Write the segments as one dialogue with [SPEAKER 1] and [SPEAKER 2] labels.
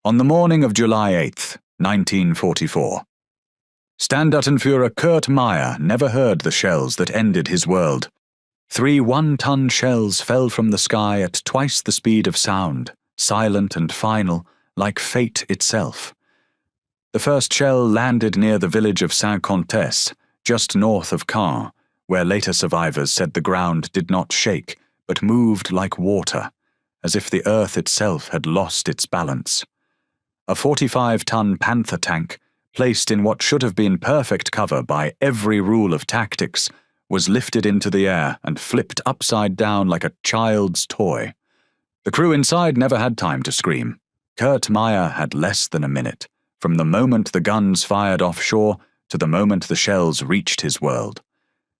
[SPEAKER 1] On the morning of July 8, 1944, Standartenführer Kurt Meyer never heard the shells that ended his world. 3 one-ton shells fell from the sky at twice the speed of sound, silent and final, like fate itself. The first shell landed near the village of Saint-Comtesse, just north of Caen, where later survivors said the ground did not shake, but moved like water, as if the earth itself had lost its balance. A 45-ton Panther tank, placed in what should have been perfect cover by every rule of tactics, was lifted into the air and flipped upside down like a child's toy. The crew inside never had time to scream. Kurt Meyer had less than a minute, from the moment the guns fired offshore to the moment the shells reached his world.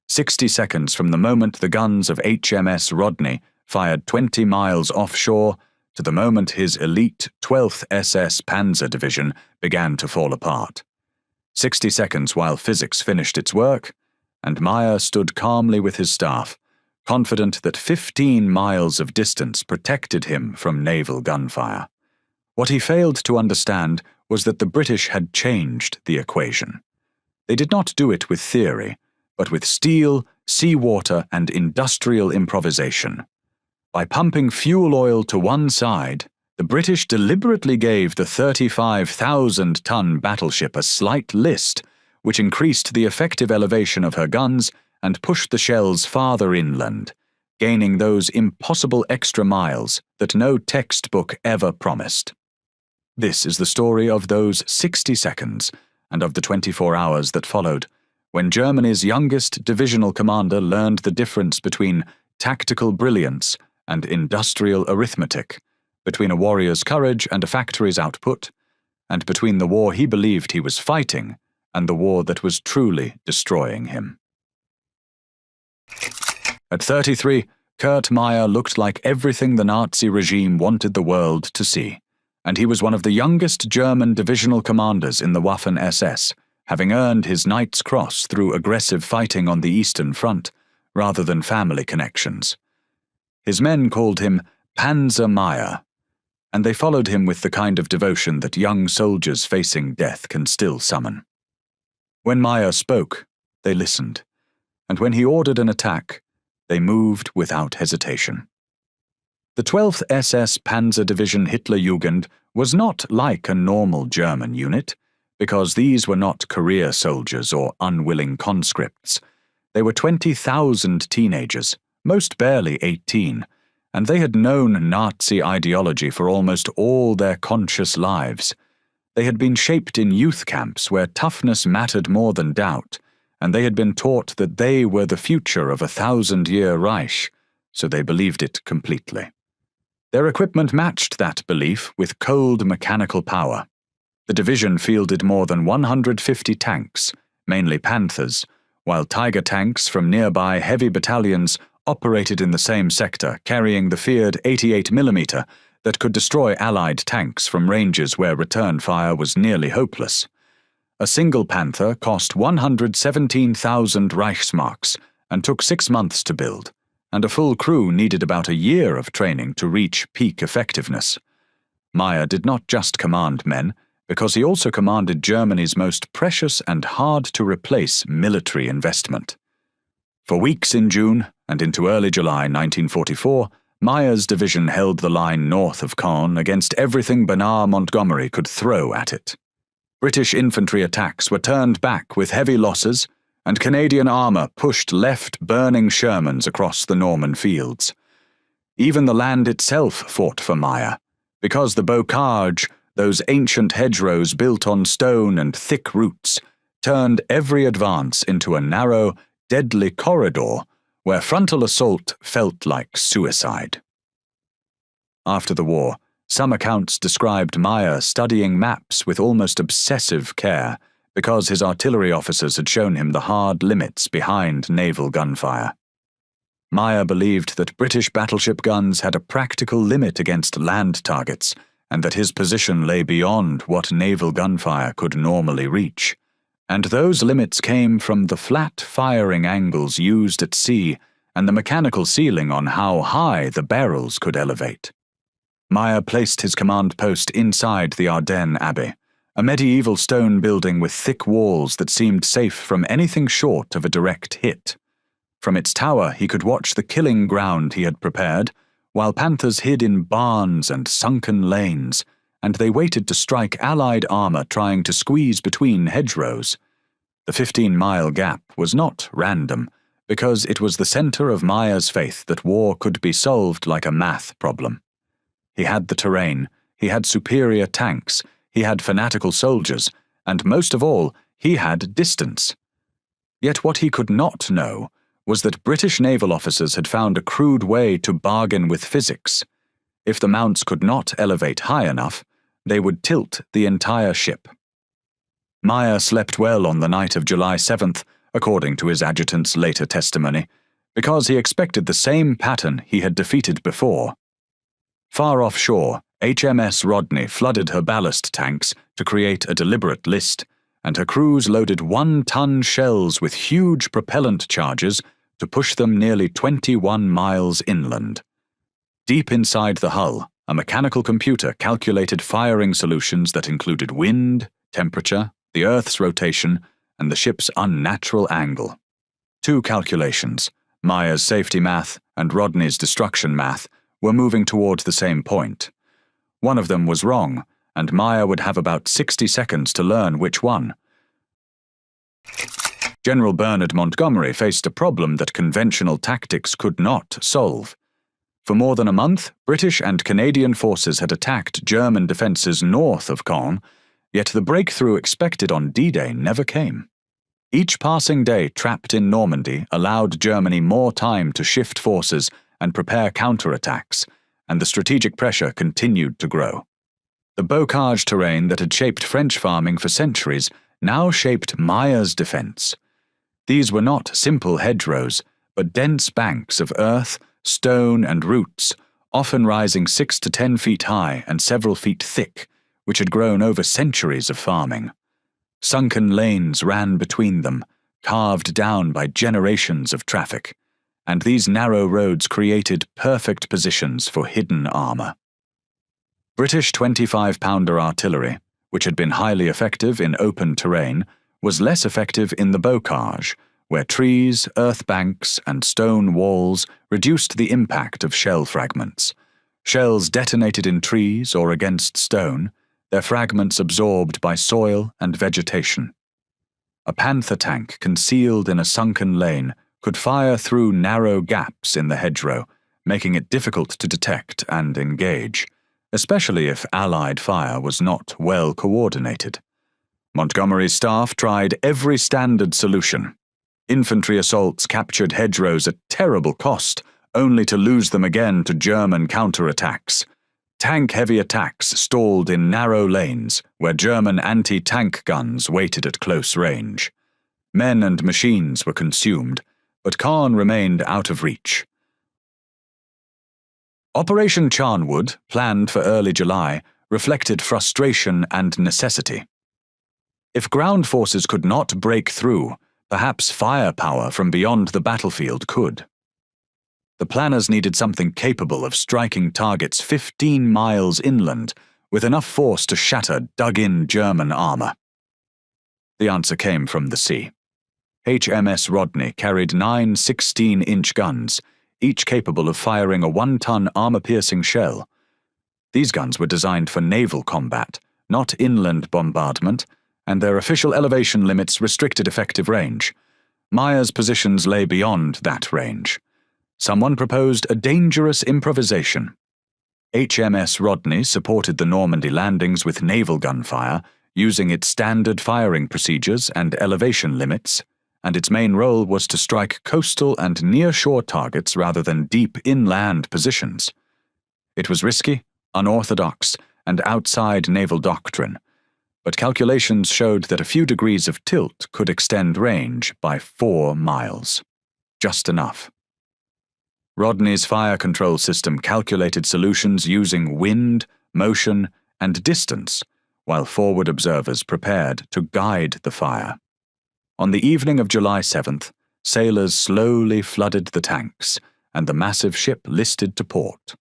[SPEAKER 1] 60 seconds from the moment the guns of HMS Rodney fired 20 miles offshore to the moment his elite 12th SS Panzer Division began to fall apart. 60 seconds while physics finished its work, and Meyer stood calmly with his staff, confident that 15 miles of distance protected him from naval gunfire. What he failed to understand was that the British had changed the equation. They did not do it with theory, but with steel, seawater, and industrial improvisation. By pumping fuel oil to one side, the British deliberately gave the 35,000-ton battleship a slight list, which increased the effective elevation of her guns and pushed the shells farther inland, gaining those impossible extra miles that no textbook ever promised. This is the story of those 60 seconds and of the 24 hours that followed, when Germany's youngest divisional commander learned the difference between tactical brilliance and industrial arithmetic, between a warrior's courage and a factory's output, and between the war he believed he was fighting and the war that was truly destroying him. At 33, Kurt Meyer looked like everything the Nazi regime wanted the world to see, and he was one of the youngest German divisional commanders in the Waffen-SS, having earned his Knight's Cross through aggressive fighting on the Eastern Front, rather than family connections. His men called him Panzer Meyer, and they followed him with the kind of devotion that young soldiers facing death can still summon. When Meyer spoke, they listened, and when he ordered an attack, they moved without hesitation. The 12th SS Panzer Division Hitlerjugend was not like a normal German unit, because these were not career soldiers or unwilling conscripts. They were 20,000 teenagers, most barely 18, and they had known Nazi ideology for almost all their conscious lives. They had been shaped in youth camps where toughness mattered more than doubt, and they had been taught that they were the future of a 1,000-year Reich, so they believed it completely. Their equipment matched that belief with cold mechanical power. The division fielded more than 150 tanks, mainly Panthers, while Tiger tanks from nearby heavy battalions operated in the same sector, carrying the feared 88mm that could destroy Allied tanks from ranges where return fire was nearly hopeless. A single Panther cost 117,000 Reichsmarks and took 6 months to build, and a full crew needed about a year of training to reach peak effectiveness. Meyer did not just command men, because he also commanded Germany's most precious and hard-to-replace military investment. For weeks in June and into early July 1944, Meyer's division held the line north of Caen against everything Bernard Montgomery could throw at it. British infantry attacks were turned back with heavy losses, and Canadian armour pushed left burning Shermans across the Norman fields. Even the land itself fought for Meyer, because the bocage, those ancient hedgerows built on stone and thick roots, turned every advance into a narrow, deadly corridor where frontal assault felt like suicide. After the war, some accounts described Meyer studying maps with almost obsessive care, because his artillery officers had shown him the hard limits behind naval gunfire. Meyer believed that British battleship guns had a practical limit against land targets, and that his position lay beyond what naval gunfire could normally reach. And those limits came from the flat firing angles used at sea and the mechanical ceiling on how high the barrels could elevate. Meyer placed his command post inside the Ardennes Abbey, a medieval stone building with thick walls that seemed safe from anything short of a direct hit. From its tower he could watch the killing ground he had prepared, while Panthers hid in barns and sunken lanes, and they waited to strike Allied armor trying to squeeze between hedgerows. The 15-mile gap was not random, because it was the center of Meyer's faith that war could be solved like a math problem. He had the terrain, he had superior tanks, he had fanatical soldiers, and most of all, he had distance. Yet what he could not know was that British naval officers had found a crude way to bargain with physics. If the mounts could not elevate high enough, they would tilt the entire ship. Meyer slept well on the night of July 7th, according to his adjutant's later testimony, because he expected the same pattern he had defeated before. Far offshore, HMS Rodney flooded her ballast tanks to create a deliberate list, and her crews loaded 1-ton shells with huge propellant charges to push them nearly 21 miles inland. Deep inside the hull, a mechanical computer calculated firing solutions that included wind, temperature, the Earth's rotation, and the ship's unnatural angle. 2 calculations, Meyer's safety math and Rodney's destruction math, were moving towards the same point. One of them was wrong, and Meyer would have about 60 seconds to learn which one. General Bernard Montgomery faced a problem that conventional tactics could not solve. For more than a month, British and Canadian forces had attacked German defences north of Caen, yet the breakthrough expected on D-Day never came. Each passing day trapped in Normandy allowed Germany more time to shift forces and prepare counterattacks, and the strategic pressure continued to grow. The bocage terrain that had shaped French farming for centuries now shaped Meyer's defence. These were not simple hedgerows, but dense banks of earth, stone, and roots, often rising 6 to 10 feet high and several feet thick, which had grown over centuries of farming. Sunken lanes ran between them, carved down by generations of traffic, and these narrow roads created perfect positions for hidden armor. British 25-pounder artillery, which had been highly effective in open terrain, was less effective in the bocage, where trees, earth banks, and stone walls reduced the impact of shell fragments. Shells detonated in trees or against stone, their fragments absorbed by soil and vegetation. A Panther tank concealed in a sunken lane could fire through narrow gaps in the hedgerow, making it difficult to detect and engage, especially if Allied fire was not well coordinated. Montgomery's staff tried every standard solution. Infantry assaults captured hedgerows at terrible cost, only to lose them again to German counterattacks. Tank-heavy attacks stalled in narrow lanes, where German anti-tank guns waited at close range. Men and machines were consumed, but Caen remained out of reach. Operation Charnwood, planned for early July, reflected frustration and necessity. If ground forces could not break through, perhaps firepower from beyond the battlefield could. The planners needed something capable of striking targets 15 miles inland, with enough force to shatter dug-in German armor. The answer came from the sea. HMS Rodney carried 9 16-inch guns, each capable of firing a 1-ton armor-piercing shell. These guns were designed for naval combat, not inland bombardment, and their official elevation limits restricted effective range. Meyer's positions lay beyond that range. Someone proposed a dangerous improvisation. HMS Rodney supported the Normandy landings with naval gunfire, using its standard firing procedures and elevation limits, and its main role was to strike coastal and near-shore targets rather than deep inland positions. It was risky, unorthodox, and outside naval doctrine, but calculations showed that a few degrees of tilt could extend range by 4 miles. Just enough. Rodney's fire control system calculated solutions using wind, motion, and distance, while forward observers prepared to guide the fire. On the evening of July 7th, sailors slowly flooded the tanks, and the massive ship listed to port.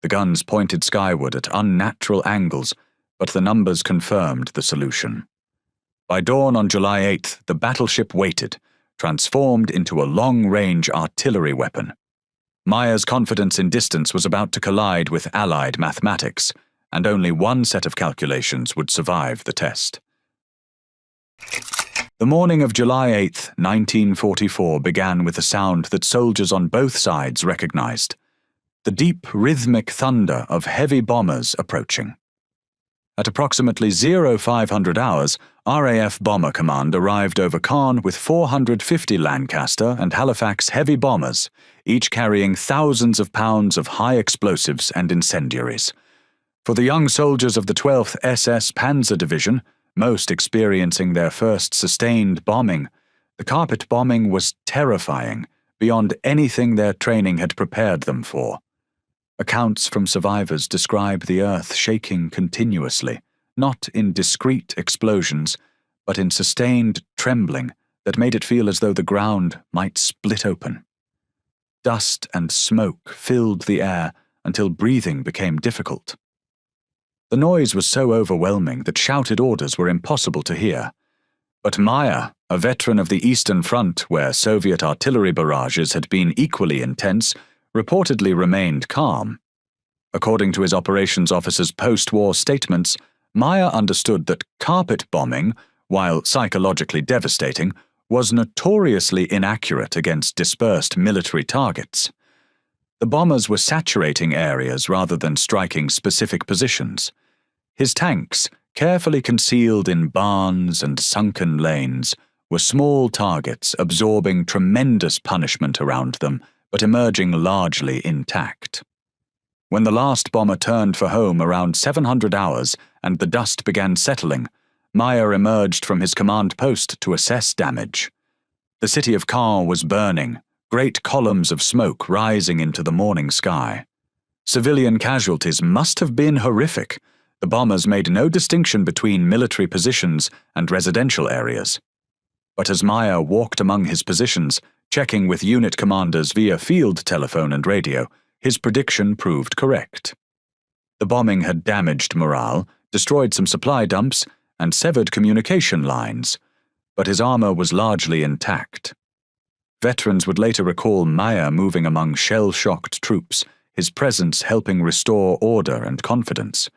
[SPEAKER 1] The guns pointed skyward at unnatural angles, but the numbers confirmed the solution. By dawn on July 8th, the battleship waited, transformed into a long-range artillery weapon. Meyer's confidence in distance was about to collide with Allied mathematics, and only one set of calculations would survive the test. The morning of July 8, 1944 began with a sound that soldiers on both sides recognized: the deep, rhythmic thunder of heavy bombers approaching. At approximately 0500 hours, RAF Bomber Command arrived over Caen with 450 Lancaster and Halifax heavy bombers, each carrying thousands of pounds of high explosives and incendiaries. For the young soldiers of the 12th SS Panzer Division, most experiencing their first sustained bombing, the carpet bombing was terrifying, beyond anything their training had prepared them for. Accounts from survivors describe the earth shaking continuously, not in discrete explosions, but in sustained trembling that made it feel as though the ground might split open. Dust and smoke filled the air until breathing became difficult. The noise was so overwhelming that shouted orders were impossible to hear. But Meyer, a veteran of the Eastern Front where Soviet artillery barrages had been equally intense, reportedly remained calm. According to his operations officer's post-war statements, Meyer understood that carpet bombing, while psychologically devastating, was notoriously inaccurate against dispersed military targets. The bombers were saturating areas rather than striking specific positions. His tanks, carefully concealed in barns and sunken lanes, were small targets absorbing tremendous punishment around them, but emerging largely intact. When the last bomber turned for home around 700 hours and the dust began settling, Meyer emerged from his command post to assess damage. The city of Caen was burning, great columns of smoke rising into the morning sky. Civilian casualties must have been horrific. The bombers made no distinction between military positions and residential areas. But as Meyer walked among his positions, checking with unit commanders via field telephone and radio, his prediction proved correct. The bombing had damaged morale, destroyed some supply dumps, and severed communication lines, but his armor was largely intact. Veterans would later recall Meyer moving among shell-shocked troops, his presence helping restore order and confidence.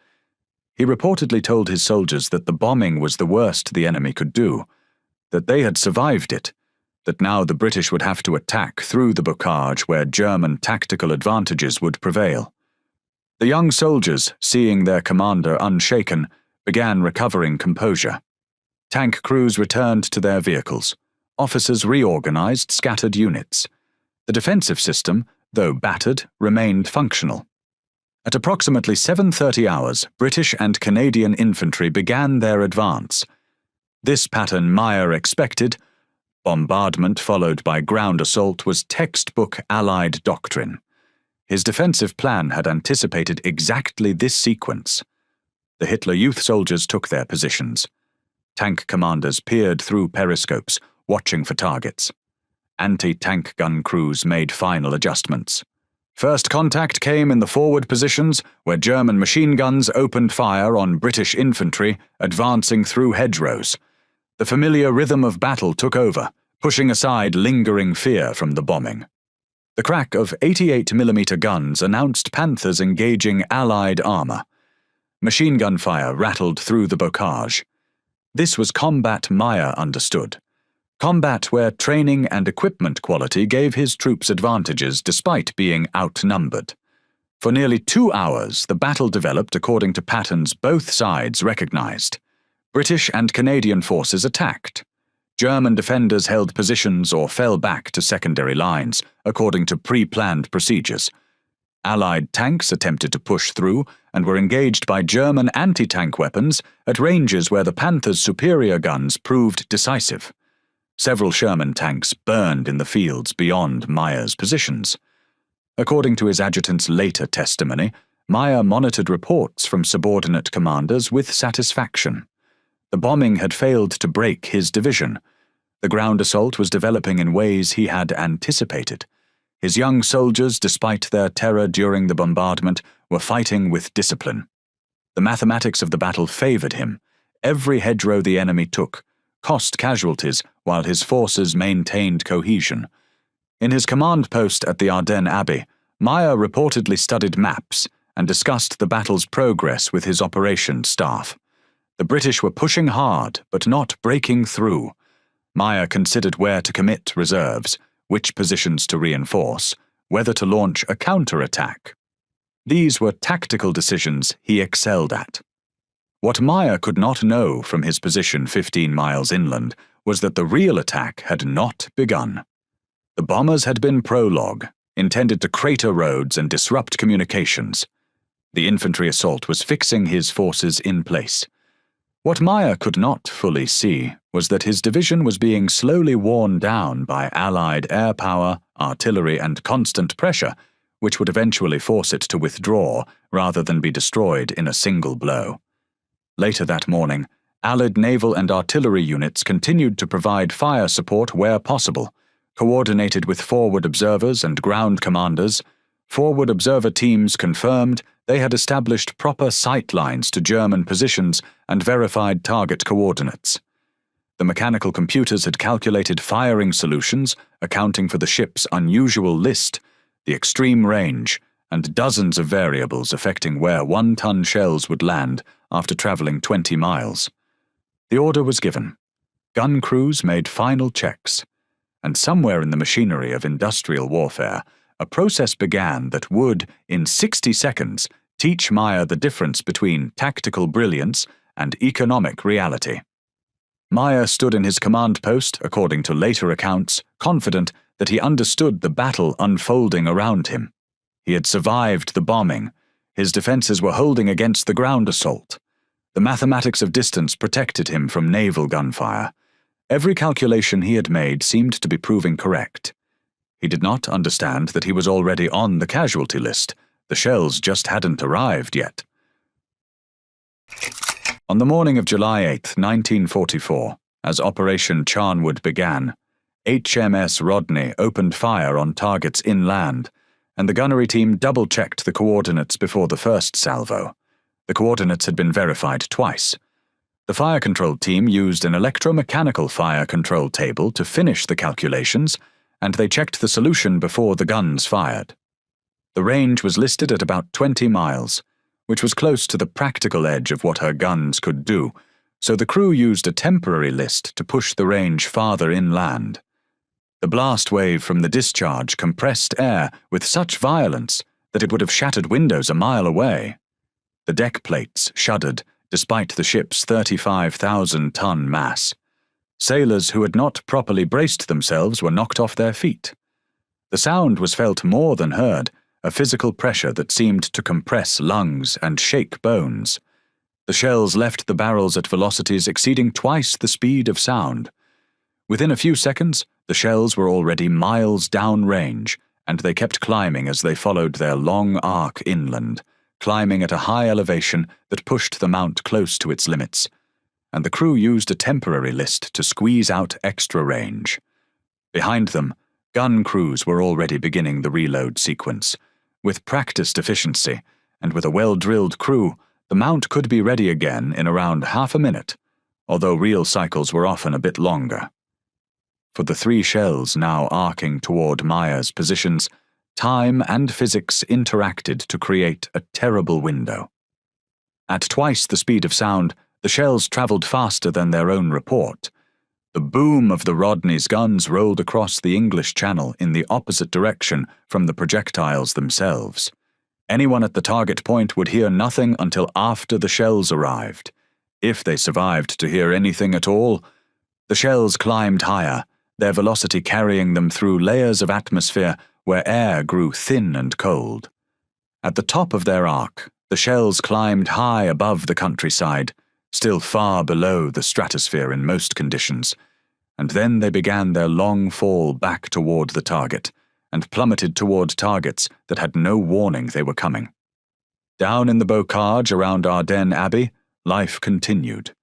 [SPEAKER 1] He reportedly told his soldiers that the bombing was the worst the enemy could do, that they had survived it, that now the British would have to attack through the bocage where German tactical advantages would prevail. The young soldiers, seeing their commander unshaken, began recovering composure. Tank crews returned to their vehicles. Officers reorganized scattered units. The defensive system, though battered, remained functional. At approximately 7:30 hours, British and Canadian infantry began their advance. This pattern Meyer expected. Bombardment followed by ground assault was textbook Allied doctrine. His defensive plan had anticipated exactly this sequence. The Hitler Youth soldiers took their positions. Tank commanders peered through periscopes, watching for targets. Anti-tank gun crews made final adjustments. First contact came in the forward positions, where German machine guns opened fire on British infantry advancing through hedgerows. The familiar rhythm of battle took over, pushing aside lingering fear from the bombing. The crack of 88mm guns announced Panthers engaging Allied armor. Machine gun fire rattled through the bocage. This was combat Meyer understood. Combat where training and equipment quality gave his troops advantages despite being outnumbered. For nearly 2 hours, the battle developed according to patterns both sides recognized. British and Canadian forces attacked. German defenders held positions or fell back to secondary lines, according to pre-planned procedures. Allied tanks attempted to push through and were engaged by German anti-tank weapons at ranges where the Panther's superior guns proved decisive. Several Sherman tanks burned in the fields beyond Meyer's positions. According to his adjutant's later testimony, Meyer monitored reports from subordinate commanders with satisfaction. The bombing had failed to break his division. The ground assault was developing in ways he had anticipated. His young soldiers, despite their terror during the bombardment, were fighting with discipline. The mathematics of the battle favored him. Every hedgerow the enemy took cost casualties while his forces maintained cohesion. In his command post at the Ardennes Abbey, Meyer reportedly studied maps and discussed the battle's progress with his operations staff. The British were pushing hard, but not breaking through. Meyer considered where to commit reserves, which positions to reinforce, whether to launch a counterattack. These were tactical decisions he excelled at. What Meyer could not know from his position 15 miles inland was that the real attack had not begun. The bombers had been prologue, intended to crater roads and disrupt communications. The infantry assault was fixing his forces in place. What Meyer could not fully see was that his division was being slowly worn down by Allied air power, artillery, and constant pressure, which would eventually force it to withdraw rather than be destroyed in a single blow. Later that morning, Allied naval and artillery units continued to provide fire support where possible, coordinated with forward observers and ground commanders. Forward observer teams confirmed they had established proper sight lines to German positions and verified target coordinates. The mechanical computers had calculated firing solutions, accounting for the ship's unusual list, the extreme range, and dozens of variables affecting where 1-ton shells would land after traveling 20 miles. The order was given. Gun crews made final checks, and somewhere in the machinery of industrial warfare, a process began that would, in 60 seconds, teach Meyer the difference between tactical brilliance and economic reality. Meyer stood in his command post, according to later accounts, confident that he understood the battle unfolding around him. He had survived the bombing. His defenses were holding against the ground assault. The mathematics of distance protected him from naval gunfire. Every calculation he had made seemed to be proving correct. He did not understand that he was already on the casualty list. The shells just hadn't arrived yet. On the morning of July 8, 1944, as Operation Charnwood began, HMS Rodney opened fire on targets inland, and the gunnery team double-checked the coordinates before the first salvo. The coordinates had been verified twice. The fire control team used an electromechanical fire control table to finish the calculations, and they checked the solution before the guns fired. The range was listed at about 20 miles, which was close to the practical edge of what her guns could do, so the crew used a temporary list to push the range farther inland. The blast wave from the discharge compressed air with such violence that it would have shattered windows a mile away. The deck plates shuddered despite the ship's 35,000-ton mass. Sailors who had not properly braced themselves were knocked off their feet. The sound was felt more than heard, a physical pressure that seemed to compress lungs and shake bones. The shells left the barrels at velocities exceeding twice the speed of sound. Within a few seconds, the shells were already miles downrange, and they kept climbing as they followed their long arc inland, climbing at a high elevation that pushed the mount close to its limits, and the crew used a temporary list to squeeze out extra range. Behind them, gun crews were already beginning the reload sequence. With practiced efficiency, and with a well-drilled crew, the mount could be ready again in around half a minute, although real cycles were often a bit longer. For the 3 shells now arcing toward Meyer's positions, time and physics interacted to create a terrible window. At twice the speed of sound, the shells traveled faster than their own report. The boom of the Rodney's guns rolled across the English Channel in the opposite direction from the projectiles themselves. Anyone at the target point would hear nothing until after the shells arrived, if they survived to hear anything at all. The shells climbed higher, their velocity carrying them through layers of atmosphere where air grew thin and cold. At the top of their arc, the shells climbed high above the countryside, still far below the stratosphere in most conditions, and then they began their long fall back toward the target, and plummeted toward targets that had no warning they were coming. Down in the bocage around Ardennes Abbey, life continued.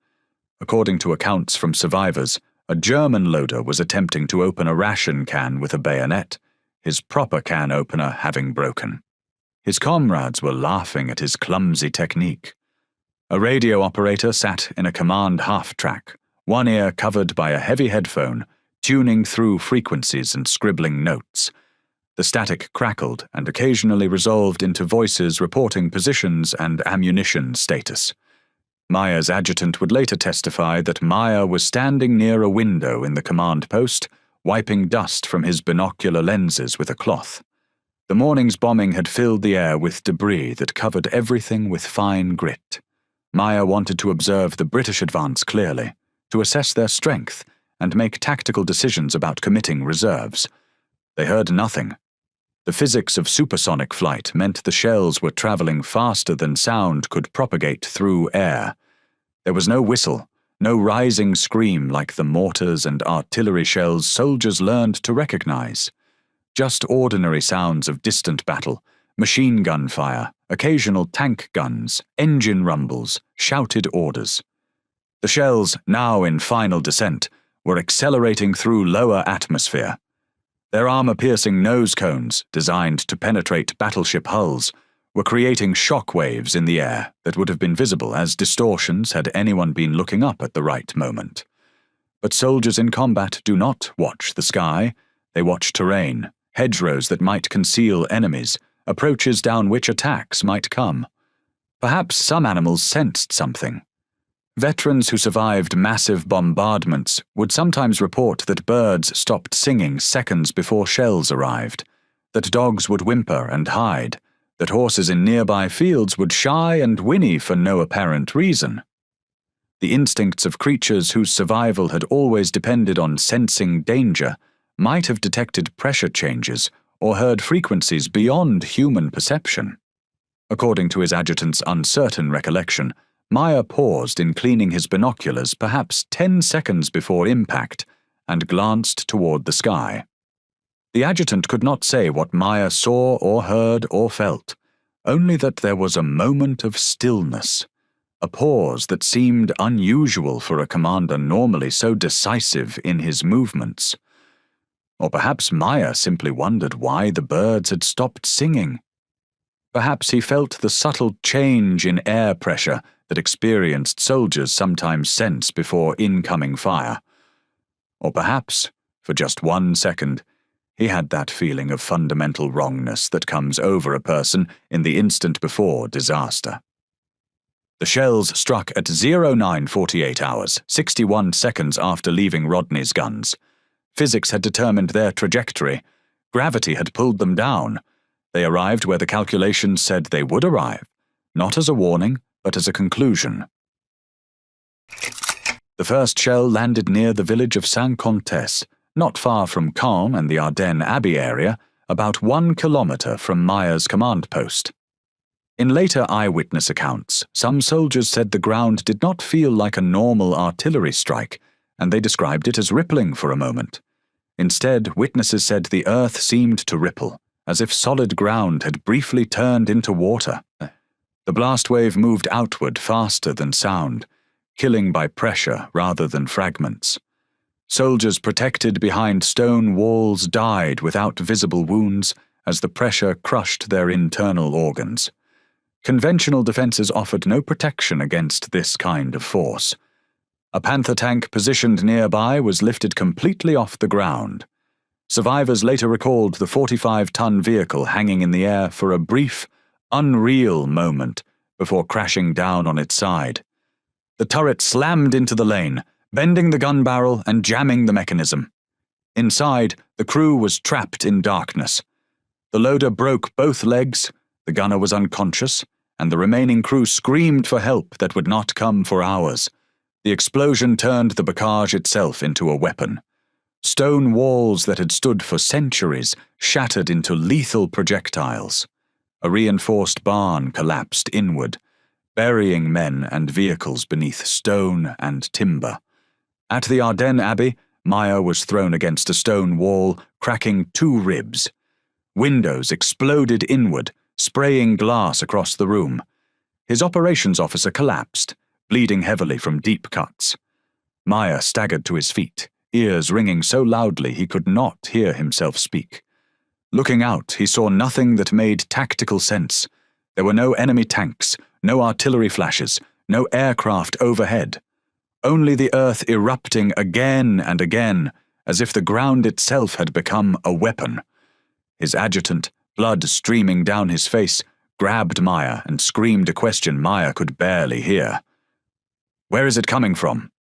[SPEAKER 1] According to accounts from survivors, a German loader was attempting to open a ration can with a bayonet, his proper can opener having broken. His comrades were laughing at his clumsy technique. A radio operator sat in a command half-track, one ear covered by a heavy headphone, tuning through frequencies and scribbling notes. The static crackled and occasionally resolved into voices reporting positions and ammunition status. Meyer's adjutant would later testify that Meyer was standing near a window in the command post, wiping dust from his binocular lenses with a cloth. The morning's bombing had filled the air with debris that covered everything with fine grit. Meyer wanted to observe the British advance clearly, to assess their strength, and make tactical decisions about committing reserves. They heard nothing. The physics of supersonic flight meant the shells were traveling faster than sound could propagate through air. There was no whistle, no rising scream like the mortars and artillery shells soldiers learned to recognize. Just ordinary sounds of distant battle, machine gun fire, occasional tank guns, engine rumbles, shouted orders. The shells, now in final descent, were accelerating through lower atmosphere. Their armor-piercing nose cones, designed to penetrate battleship hulls, were creating shock waves in the air that would have been visible as distortions had anyone been looking up at the right moment. But soldiers in combat do not watch the sky, they watch terrain, hedgerows that might conceal enemies, approaches down which attacks might come. Perhaps some animals sensed something. Veterans who survived massive bombardments would sometimes report that birds stopped singing seconds before shells arrived, that dogs would whimper and hide, that horses in nearby fields would shy and whinny for no apparent reason. The instincts of creatures whose survival had always depended on sensing danger might have detected pressure changes or heard frequencies beyond human perception. According to his adjutant's uncertain recollection, Meyer paused in cleaning his binoculars perhaps 10 seconds before impact and glanced toward the sky. The adjutant could not say what Meyer saw or heard or felt, only that there was a moment of stillness, a pause that seemed unusual for a commander normally so decisive in his movements. Or perhaps Meyer simply wondered why the birds had stopped singing. Perhaps he felt the subtle change in air pressure that experienced soldiers sometimes sense before incoming fire. Or perhaps, for just 1 second, he had that feeling of fundamental wrongness that comes over a person in the instant before disaster. The shells struck at 09:48 hours, 61 seconds after leaving Rodney's guns. Physics had determined their trajectory. Gravity had pulled them down. They arrived where the calculations said they would arrive, not as a warning, but as a conclusion. The first shell landed near the village of Saint-Comtesse, not far from Caen and the Ardennes Abbey area, about 1 kilometre from Meyer's command post. In later eyewitness accounts, some soldiers said the ground did not feel like a normal artillery strike, and they described it as rippling for a moment. Instead, witnesses said the earth seemed to ripple, as if solid ground had briefly turned into water. The blast wave moved outward faster than sound, killing by pressure rather than fragments. Soldiers protected behind stone walls died without visible wounds as the pressure crushed their internal organs. Conventional defenses offered no protection against this kind of force. A Panther tank positioned nearby was lifted completely off the ground. Survivors later recalled the 45-ton vehicle hanging in the air for a brief, unreal moment before crashing down on its side. The turret slammed into the lane, bending the gun barrel and jamming the mechanism. Inside, the crew was trapped in darkness. The loader broke both legs, the gunner was unconscious, and the remaining crew screamed for help that would not come for hours. The explosion turned the bocage itself into a weapon. Stone walls that had stood for centuries shattered into lethal projectiles. A reinforced barn collapsed inward, burying men and vehicles beneath stone and timber. At the Ardennes Abbey, Meyer was thrown against a stone wall, cracking 2 ribs. Windows exploded inward, spraying glass across the room. His operations officer collapsed, bleeding heavily from deep cuts. Meyer staggered to his feet, ears ringing so loudly he could not hear himself speak. Looking out, he saw nothing that made tactical sense. There were no enemy tanks, no artillery flashes, no aircraft overhead. Only the earth erupting again and again, as if the ground itself had become a weapon. His adjutant, blood streaming down his face, grabbed Meyer and screamed a question Meyer could barely hear. "Where is it coming from?"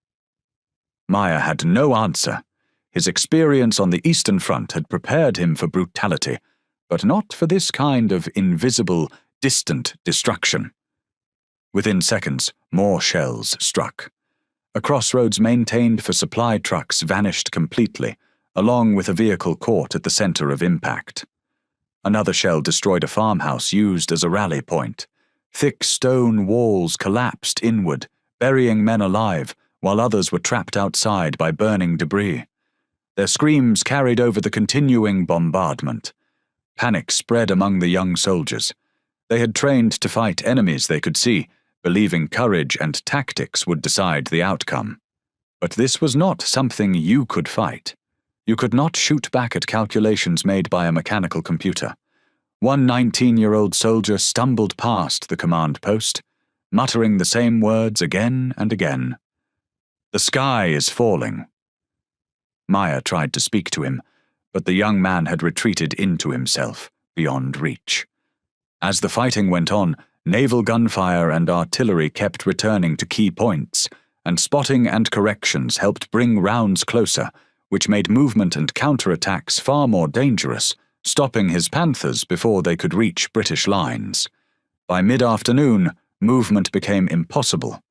[SPEAKER 1] Meyer had no answer. His experience on the Eastern Front had prepared him for brutality, but not for this kind of invisible, distant destruction. Within seconds, more shells struck. A crossroads maintained for supply trucks vanished completely, along with a vehicle caught at the center of impact. Another shell destroyed a farmhouse used as a rally point. Thick stone walls collapsed inward, burying men alive, while others were trapped outside by burning debris. Their screams carried over the continuing bombardment. Panic spread among the young soldiers. They had trained to fight enemies they could see, believing courage and tactics would decide the outcome. But this was not something you could fight. You could not shoot back at calculations made by a mechanical computer. One 19-year-old soldier stumbled past the command post, muttering the same words again and again. "The sky is falling." Meyer tried to speak to him, but the young man had retreated into himself, beyond reach. As the fighting went on, naval gunfire and artillery kept returning to key points, and spotting and corrections helped bring rounds closer, which made movement and counterattacks far more dangerous, stopping his Panthers before they could reach British lines. By mid-afternoon, movement became impossible.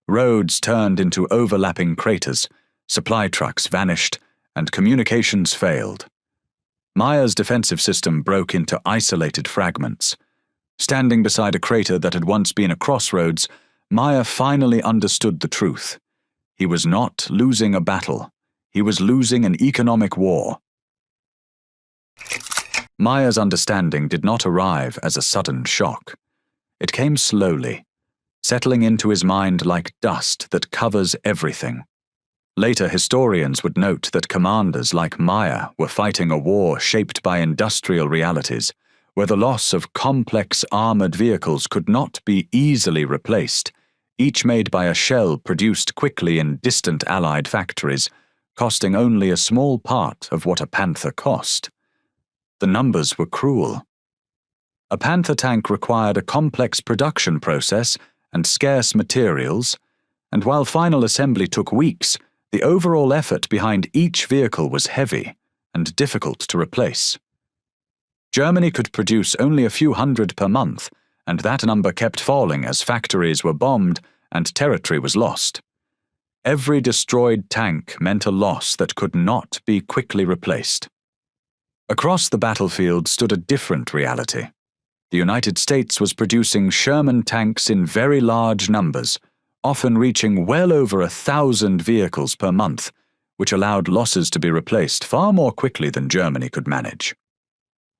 [SPEAKER 1] Roads turned into overlapping craters, supply trucks vanished, and communications failed. Meyer's defensive system broke into isolated fragments. Standing beside a crater that had once been a crossroads, Meyer finally understood the truth. He was not losing a battle. He was losing an economic war. Meyer's understanding did not arrive as a sudden shock. It came slowly, settling into his mind like dust that covers everything. Later historians would note that commanders like Meyer were fighting a war shaped by industrial realities, where the loss of complex armored vehicles could not be easily replaced, each made by a shell produced quickly in distant Allied factories, costing only a small part of what a Panther cost. The numbers were cruel. A Panther tank required a complex production process and scarce materials, and while final assembly took weeks, the overall effort behind each vehicle was heavy and difficult to replace. Germany could produce only a few hundred per month, and that number kept falling as factories were bombed and territory was lost. Every destroyed tank meant a loss that could not be quickly replaced. Across the battlefield stood a different reality. The United States was producing Sherman tanks in very large numbers, often reaching well over 1,000 vehicles per month, which allowed losses to be replaced far more quickly than Germany could manage.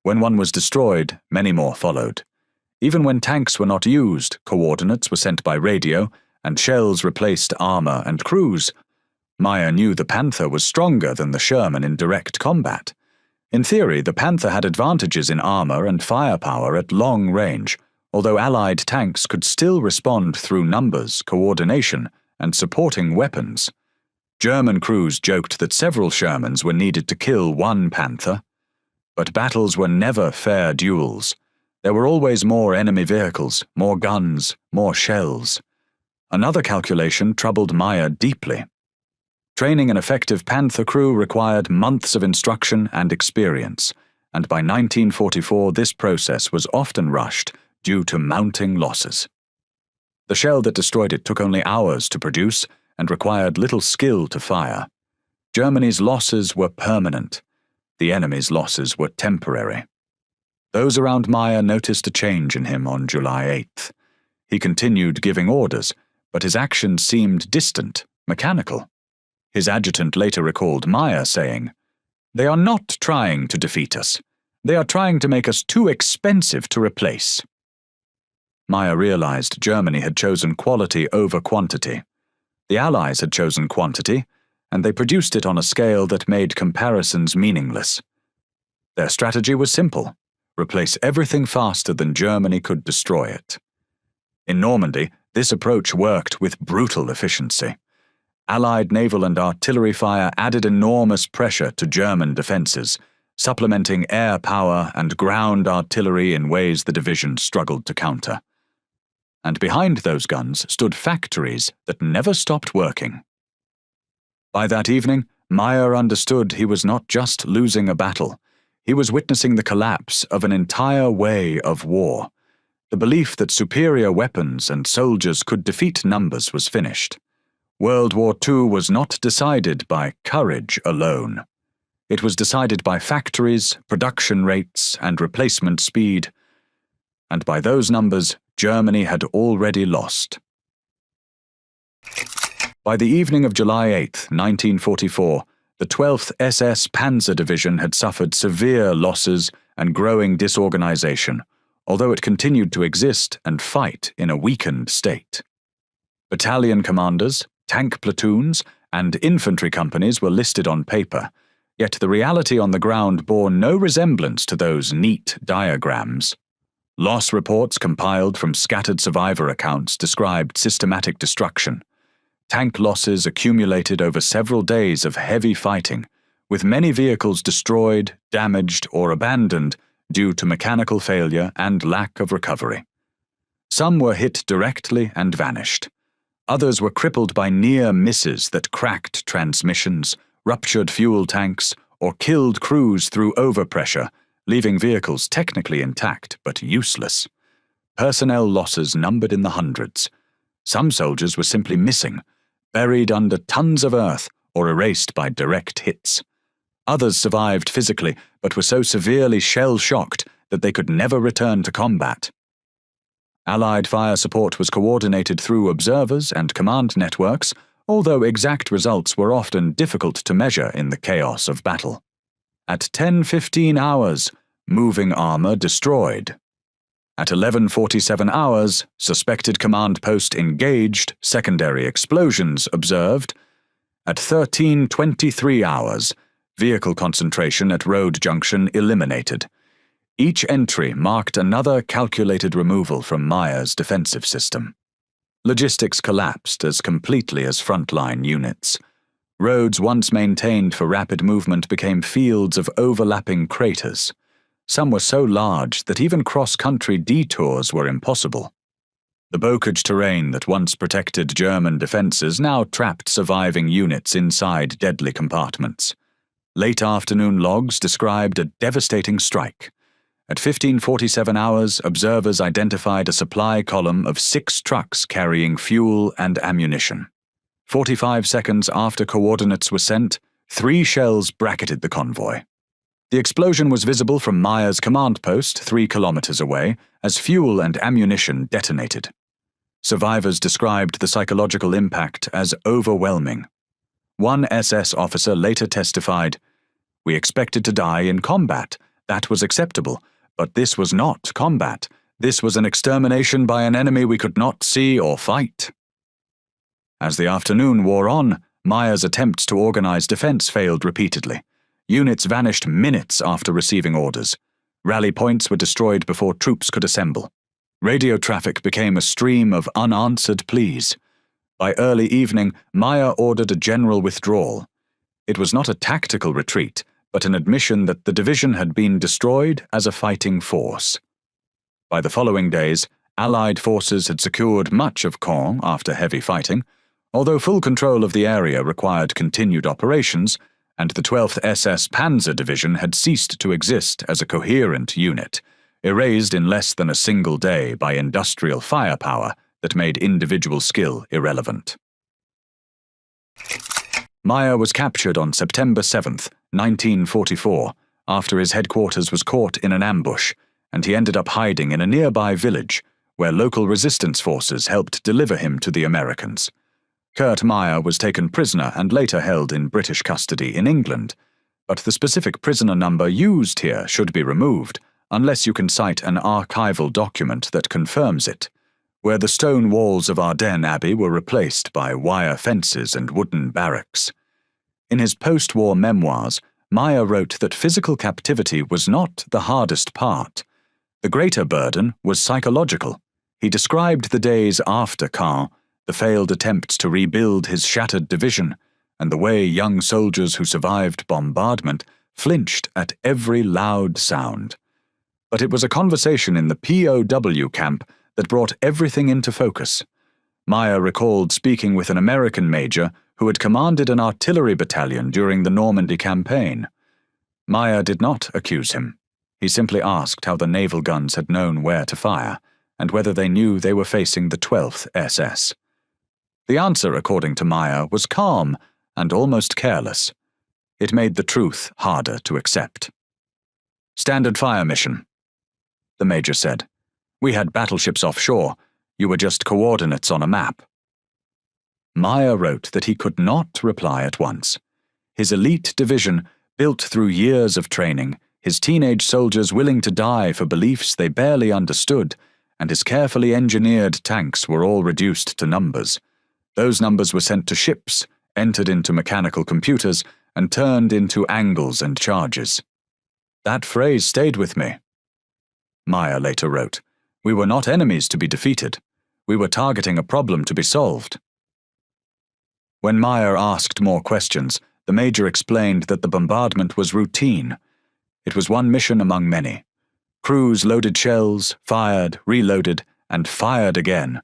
[SPEAKER 1] When one was destroyed, many more followed. Even when tanks were not used, coordinates were sent by radio, and shells replaced armor and crews. Meyer knew the Panther was stronger than the Sherman in direct combat. In theory, the Panther had advantages in armor and firepower at long range, although Allied tanks could still respond through numbers, coordination, and supporting weapons. German crews joked that several Shermans were needed to kill one Panther. But battles were never fair duels. There were always more enemy vehicles, more guns, more shells. Another calculation troubled Meyer deeply. Training an effective Panther crew required months of instruction and experience, and by 1944 this process was often rushed due to mounting losses. The shell that destroyed it took only hours to produce and required little skill to fire. Germany's losses were permanent. The enemy's losses were temporary. Those around Meyer noticed a change in him on July 8th. He continued giving orders, but his actions seemed distant, mechanical. His adjutant later recalled Meyer saying, "They are not trying to defeat us. They are trying to make us too expensive to replace." Meyer realized Germany had chosen quality over quantity. The Allies had chosen quantity, and they produced it on a scale that made comparisons meaningless. Their strategy was simple: replace everything faster than Germany could destroy it. In Normandy, this approach worked with brutal efficiency. Allied naval and artillery fire added enormous pressure to German defences, supplementing air power and ground artillery in ways the division struggled to counter. And behind those guns stood factories that never stopped working. By that evening, Meyer understood he was not just losing a battle. He was witnessing the collapse of an entire way of war. The belief that superior weapons and soldiers could defeat numbers was finished. World War II was not decided by courage alone. It was decided by factories, production rates, and replacement speed. And by those numbers, Germany had already lost. By the evening of July 8, 1944, the 12th SS Panzer Division had suffered severe losses and growing disorganization, although it continued to exist and fight in a weakened state. Battalion commanders, tank platoons, and infantry companies were listed on paper, yet the reality on the ground bore no resemblance to those neat diagrams. Loss reports compiled from scattered survivor accounts described systematic destruction. Tank losses accumulated over several days of heavy fighting, with many vehicles destroyed, damaged, or abandoned due to mechanical failure and lack of recovery. Some were hit directly and vanished. Others were crippled by near misses that cracked transmissions, ruptured fuel tanks, or killed crews through overpressure, leaving vehicles technically intact but useless. Personnel losses numbered in the hundreds. Some soldiers were simply missing, buried under tons of earth or erased by direct hits. Others survived physically but were so severely shell-shocked that they could never return to combat. Allied fire support was coordinated through observers and command networks, although exact results were often difficult to measure in the chaos of battle. At 10:15 hours, moving armor destroyed. At 11:47 hours, suspected command post engaged, secondary explosions observed. At 13:23 hours, vehicle concentration at road junction eliminated. Each entry marked another calculated removal from Meyer's defensive system. Logistics collapsed as completely as frontline units. Roads once maintained for rapid movement became fields of overlapping craters. Some were so large that even cross-country detours were impossible. The bocage terrain that once protected German defences now trapped surviving units inside deadly compartments. Late afternoon logs described a devastating strike. At 15:47 hours, observers identified a supply column of 6 trucks carrying fuel and ammunition. 45 seconds after coordinates were sent, 3 shells bracketed the convoy. The explosion was visible from Meyer's command post 3 kilometers away as fuel and ammunition detonated. Survivors described the psychological impact as overwhelming. One SS officer later testified, "We expected to die in combat. That was acceptable. But this was not combat. This was an extermination by an enemy we could not see or fight." As the afternoon wore on, Meyer's attempts to organize defense failed repeatedly. Units vanished minutes after receiving orders. Rally points were destroyed before troops could assemble. Radio traffic became a stream of unanswered pleas. By early evening, Meyer ordered a general withdrawal. It was not a tactical retreat, but an admission that the division had been destroyed as a fighting force. By the following days, Allied forces had secured much of Caen after heavy fighting, although full control of the area required continued operations, and the 12th SS Panzer Division had ceased to exist as a coherent unit, erased in less than a single day by industrial firepower that made individual skill irrelevant. Meyer was captured on September 7, 1944, after his headquarters was caught in an ambush, and he ended up hiding in a nearby village, where local resistance forces helped deliver him to the Americans. Kurt Meyer was taken prisoner and later held in British custody in England, but the specific prisoner number used here should be removed, unless you can cite an archival document that confirms it, where the stone walls of Ardennes Abbey were replaced by wire fences and wooden barracks. In his post-war memoirs, Meyer wrote that physical captivity was not the hardest part. The greater burden was psychological. He described the days after Caen, the failed attempts to rebuild his shattered division, and the way young soldiers who survived bombardment flinched at every loud sound. But it was a conversation in the POW camp that brought everything into focus. Meyer recalled speaking with an American major who had commanded an artillery battalion during the Normandy campaign. Meyer did not accuse him. He simply asked how the naval guns had known where to fire, and whether they knew they were facing the 12th SS. The answer, according to Meyer, was calm and almost careless. It made the truth harder to accept. "Standard fire mission," the major said. "We had battleships offshore. You were just coordinates on a map." Meyer wrote that he could not reply at once. His elite division, built through years of training, his teenage soldiers willing to die for beliefs they barely understood, and his carefully engineered tanks were all reduced to numbers. Those numbers were sent to ships, entered into mechanical computers, and turned into angles and charges. That phrase stayed with me. Meyer later wrote, "We were not enemies to be defeated. We were targeting a problem to be solved." When Meyer asked more questions, the major explained that the bombardment was routine. It was one mission among many. Crews loaded shells, fired, reloaded, and fired again,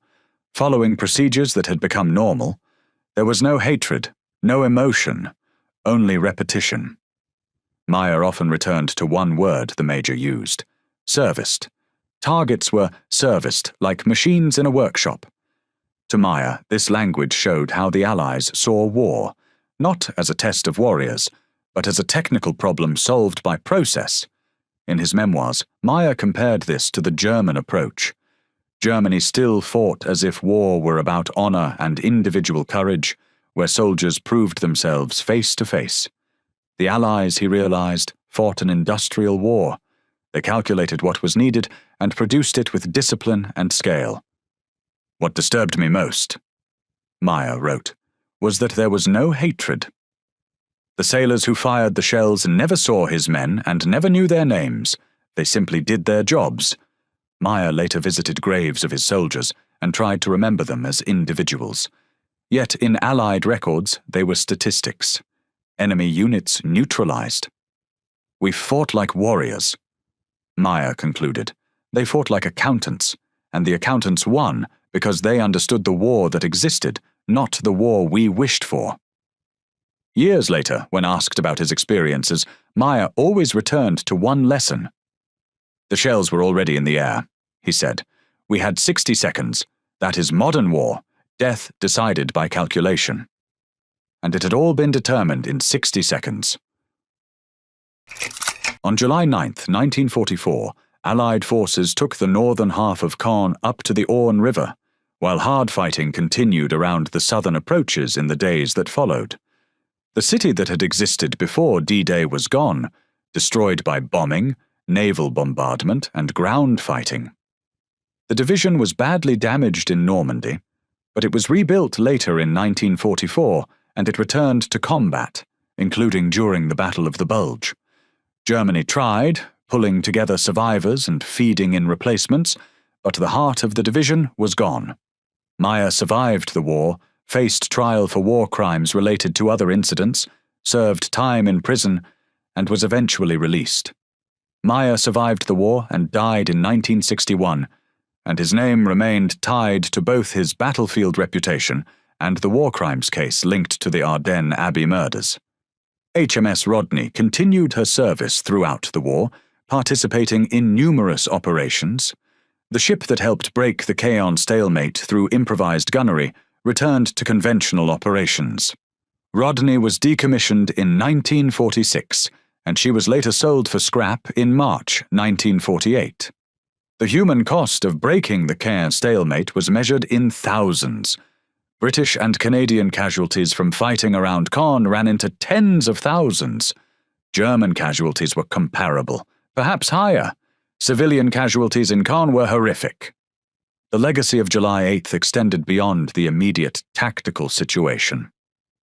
[SPEAKER 1] following procedures that had become normal. There was no hatred, no emotion, only repetition. Meyer often returned to one word the major used: serviced. Targets were serviced like machines in a workshop. To Meyer, this language showed how the Allies saw war, not as a test of warriors, but as a technical problem solved by process. In his memoirs, Meyer compared this to the German approach. Germany still fought as if war were about honor and individual courage, where soldiers proved themselves face to face. The Allies, he realized, fought an industrial war. They calculated what was needed and produced it with discipline and scale. "What disturbed me most," Meyer wrote, "was that there was no hatred. The sailors who fired the shells never saw his men and never knew their names. They simply did their jobs." Meyer later visited graves of his soldiers and tried to remember them as individuals. Yet in Allied records, they were statistics. Enemy units neutralized. "We fought like warriors," Meyer concluded. "They fought like accountants, and the accountants won because they understood the war that existed, not the war we wished for." Years later, when asked about his experiences, Meyer always returned to one lesson. "The shells were already in the air," he said. "We had 60 seconds. That is modern war, death decided by calculation." And it had all been determined in 60 seconds. On July 9, 1944, Allied forces took the northern half of Caen up to the Orne River, while hard fighting continued around the southern approaches in the days that followed. The city that had existed before D-Day was gone, destroyed by bombing, naval bombardment, and ground fighting. The division was badly damaged in Normandy, but it was rebuilt later in 1944, and it returned to combat, including during the Battle of the Bulge. Germany tried, pulling together survivors and feeding in replacements, but the heart of the division was gone. Meyer survived the war, faced trial for war crimes related to other incidents, served time in prison, and was eventually released. Meyer survived the war and died in 1961, and his name remained tied to both his battlefield reputation and the war crimes case linked to the Ardennes Abbey murders. HMS Rodney continued her service throughout the war, participating in numerous operations. The ship that helped break the Caen stalemate through improvised gunnery returned to conventional operations. Rodney was decommissioned in 1946, and she was later sold for scrap in March 1948. The human cost of breaking the Caen stalemate was measured in thousands. British and Canadian casualties from fighting around Caen ran into tens of thousands. German casualties were comparable, perhaps higher. Civilian casualties in Caen were horrific. The legacy of July 8th extended beyond the immediate tactical situation.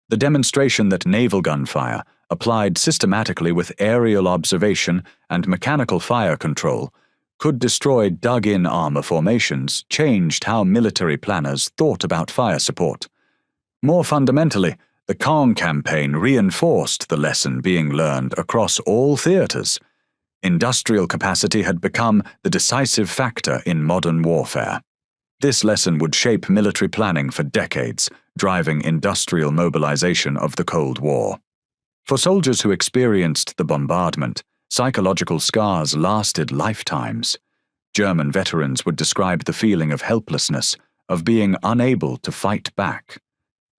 [SPEAKER 1] The demonstration that naval gunfire, applied systematically with aerial observation and mechanical fire control, could destroy dug-in armor formations, changed how military planners thought about fire support. More fundamentally, the Caen campaign reinforced the lesson being learned across all theaters. Industrial capacity had become the decisive factor in modern warfare. This lesson would shape military planning for decades, driving industrial mobilization of the Cold War. For soldiers who experienced the bombardment, psychological scars lasted lifetimes. German veterans would describe the feeling of helplessness, of being unable to fight back.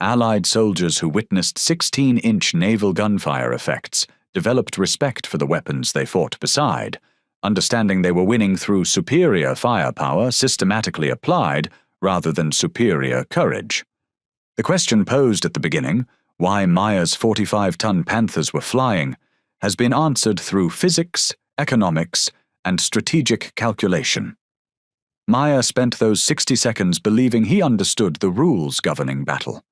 [SPEAKER 1] Allied soldiers who witnessed 16-inch naval gunfire effects developed respect for the weapons they fought beside, understanding they were winning through superior firepower systematically applied rather than superior courage. The question posed at the beginning, why Meyer's 45-ton Panthers were flying, has been answered through physics, economics, and strategic calculation. Meyer spent those 60 seconds believing he understood the rules governing battle.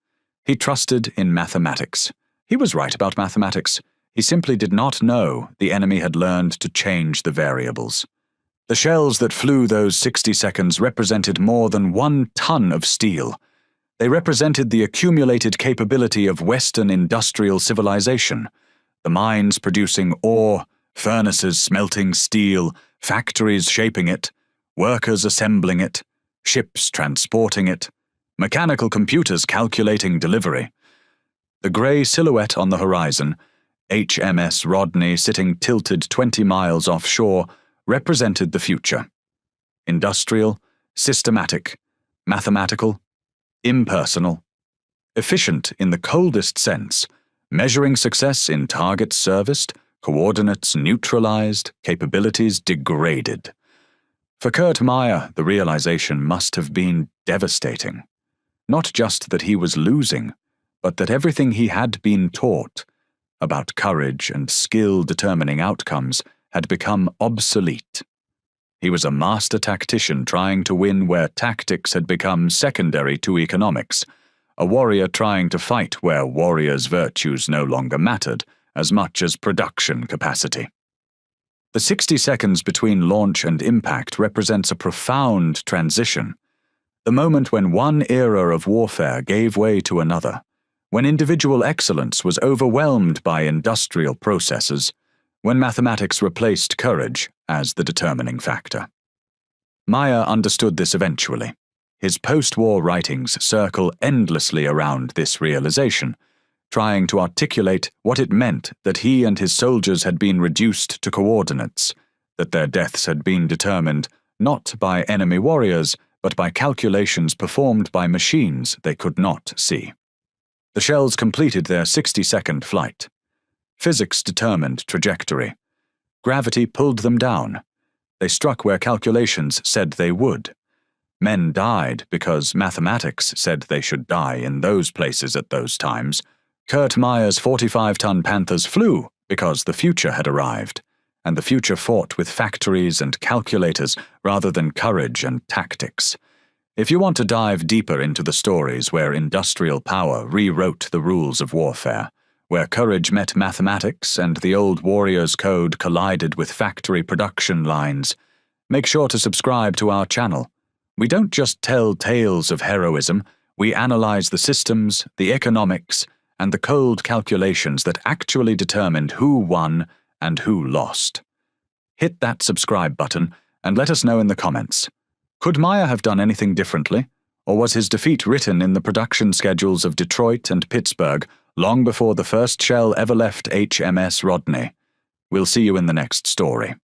[SPEAKER 1] He trusted in mathematics. He was right about mathematics. He simply did not know the enemy had learned to change the variables. The shells that flew those 60 seconds represented more than 1 ton of steel. They represented the accumulated capability of Western industrial civilization, the mines producing ore, furnaces smelting steel, factories shaping it, workers assembling it, ships transporting it, mechanical computers calculating delivery. The grey silhouette on the horizon, HMS Rodney sitting tilted 20 miles offshore, represented the future. Industrial, systematic, mathematical, impersonal, efficient in the coldest sense, measuring success in targets serviced, coordinates neutralized, capabilities degraded. For Kurt Meyer, the realization must have been devastating. Not just that he was losing, but that everything he had been taught about courage and skill determining outcomes had become obsolete. He was a master tactician trying to win where tactics had become secondary to economics, a warrior trying to fight where warriors' virtues no longer mattered as much as production capacity. The 60 seconds between launch and impact represents a profound transition, the moment when one era of warfare gave way to another, when individual excellence was overwhelmed by industrial processes, when mathematics replaced courage as the determining factor. Meyer understood this eventually. His post-war writings circle endlessly around this realization, trying to articulate what it meant that he and his soldiers had been reduced to coordinates, that their deaths had been determined not by enemy warriors, but by calculations performed by machines they could not see. The shells completed their 60-second flight. Physics determined trajectory. Gravity pulled them down. They struck where calculations said they would. Men died because mathematics said they should die in those places at those times. Kurt Meyer's 45-ton Panthers flew because the future had arrived, and the future fought with factories and calculators rather than courage and tactics. If you want to dive deeper into the stories where industrial power rewrote the rules of warfare, where courage met mathematics and the old warrior's code collided with factory production lines, make sure to subscribe to our channel. We don't just tell tales of heroism, we analyze the systems, the economics, and the cold calculations that actually determined who won and who lost. Hit that subscribe button and let us know in the comments. Could Meyer have done anything differently, or was his defeat written in the production schedules of Detroit and Pittsburgh long before the first shell ever left HMS Rodney? We'll see you in the next story.